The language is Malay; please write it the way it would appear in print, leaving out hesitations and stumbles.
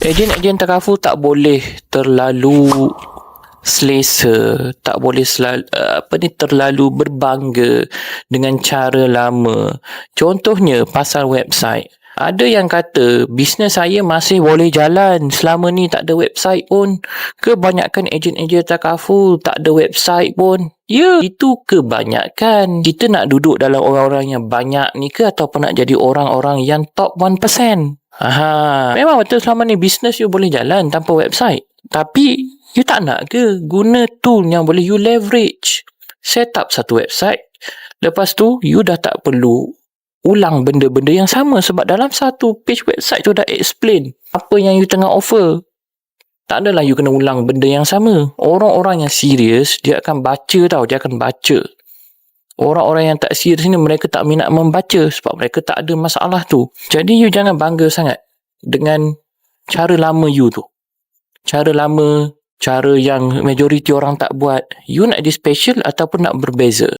Ejen-ejen takaful tak boleh terlalu selesa, tak boleh terlalu berbangga dengan cara lama. Contohnya pasal website. Ada yang kata bisnes saya masih boleh jalan selama ni tak ada website pun. Kebanyakan ejen-ejen takaful tak ada website pun. Ya, itu kebanyakan. Kita nak duduk dalam orang-orang yang banyak ni ke ataupun nak jadi orang-orang yang top 1%? Memang betul selama ni bisnes you boleh jalan tanpa website. Tapi you tak nak ke guna tool yang boleh you leverage? Set up satu website. Lepas tu you dah tak perlu ulang benda-benda yang sama sebab dalam satu page website tu dah explain apa yang you tengah offer. Tak adalah you kena ulang benda yang sama. Orang-orang yang serius dia akan baca tau, dia akan baca. Orang-orang yang tak serius ni mereka tak minat membaca sebab mereka tak ada masalah tu. Jadi you jangan bangga sangat dengan cara lama you tu. Cara lama, cara yang majoriti orang tak buat. You nak jadi special ataupun nak berbeza?